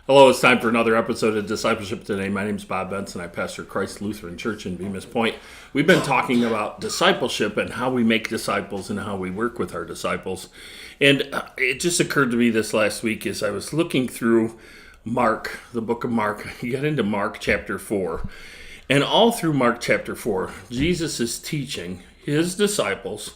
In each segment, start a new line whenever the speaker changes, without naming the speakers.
Hello, it's time for another episode of Discipleship Today. My name is Bob Benson. I pastor Christ Lutheran Church in Bemis Point. We've been talking about discipleship and how we make disciples and how we work with our disciples. And it just occurred to me this last week as I was looking through Mark, the book of Mark. You get into Mark chapter 4. And all through Mark chapter 4, Jesus is teaching his disciples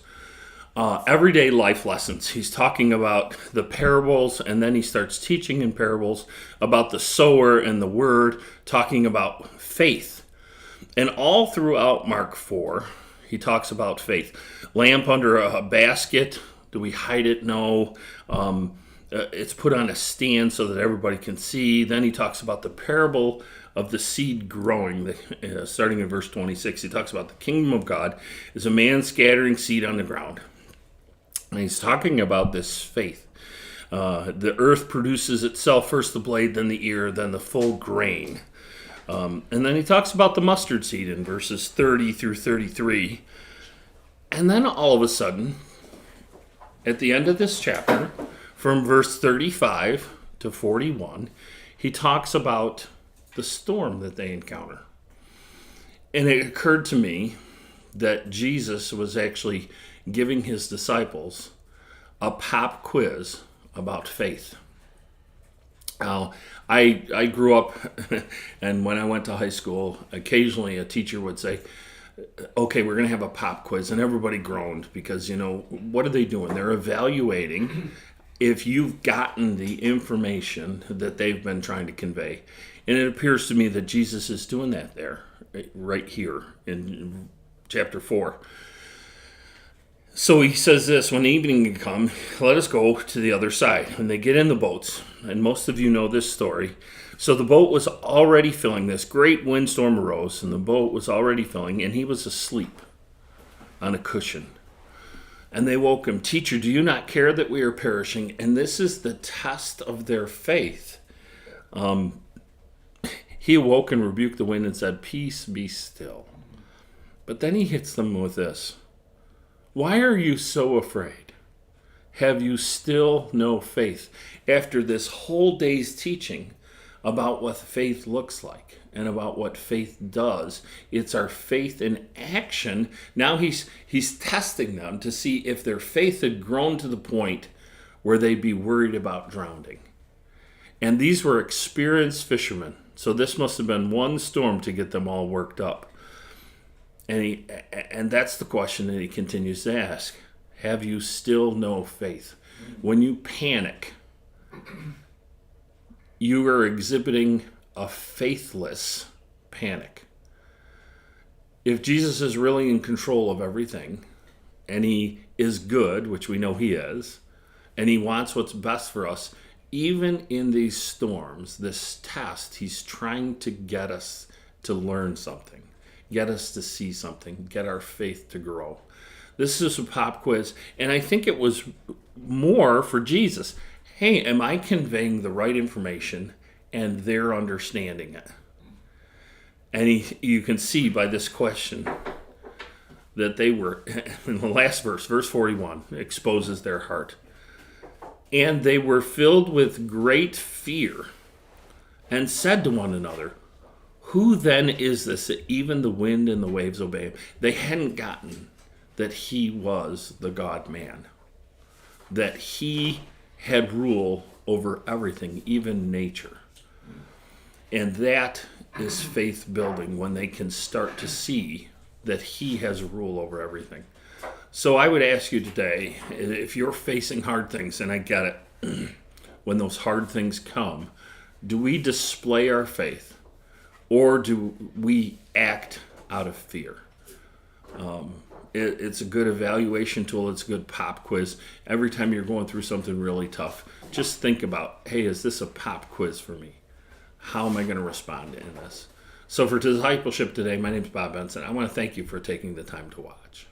everyday life lessons. He's talking about the parables, and then he starts teaching in parables about the sower and the word, talking about faith. And all throughout Mark 4, he talks about faith. Lamp under a basket. Do we hide it? No. It's put on a stand so that everybody can see. Then he talks about the parable of the seed growing. Starting in verse 26, he talks about the kingdom of God is a man scattering seed on the ground. And he's talking about this faith. The earth produces itself, first the blade, then the ear, then the full grain. And then he talks about the mustard seed in verses 30 through 33. And then all of a sudden, at the end of this chapter, from verse 35 to 41, he talks about the storm that they encounter. And it occurred to me that Jesus was actually giving his disciples a pop quiz about faith. Now, I grew up, and when I went to high school, occasionally a teacher would say, okay, we're going to have a pop quiz, and everybody groaned because, what are they doing? They're evaluating if you've gotten the information that they've been trying to convey. And it appears to me that Jesus is doing that there, right here in chapter 4. So he says this, when evening had come, let us go to the other side. When they get in the boats, and most of you know this story, so the boat was already filling. This great windstorm arose, and the boat was already filling, and he was asleep on a cushion. And they woke him, Teacher, do you not care that we are perishing? And this is the test of their faith. He awoke and rebuked the wind and said, Peace, be still. But then he hits them with this. Why are you so afraid? Have you still no faith? After this whole day's teaching about what faith looks like and about what faith does, it's our faith in action. Now he's testing them to see if their faith had grown to the point where they'd be worried about drowning. And these were experienced fishermen, so this must have been one storm to get them all worked up. And that's the question that he continues to ask. Have you still no faith? When you panic, you are exhibiting a faithless panic. If Jesus is really in control of everything, and he is good, which we know he is, and he wants what's best for us, even in these storms, this test, he's trying to get us to learn something. Get us to see something, get our faith to grow. This is a pop quiz, and I think it was more for Jesus. Hey, am I conveying the right information and they're understanding it? And you can see by this question that they were, in the last verse 41, exposes their heart. And they were filled with great fear and said to one another, Who then is this that even the wind and the waves obey him? They hadn't gotten that he was the God-man, that he had rule over everything, even nature. And that is faith building, when they can start to see that he has rule over everything. So I would ask you today, if you're facing hard things, and I get it, when those hard things come, do we display our faith? Or do we act out of fear? It's a good evaluation tool. It's a good pop quiz. Every time you're going through something really tough, just think about, hey, is this a pop quiz for me? How am I going to respond in this? So for Discipleship Today, my name is Bob Benson. I want to thank you for taking the time to watch.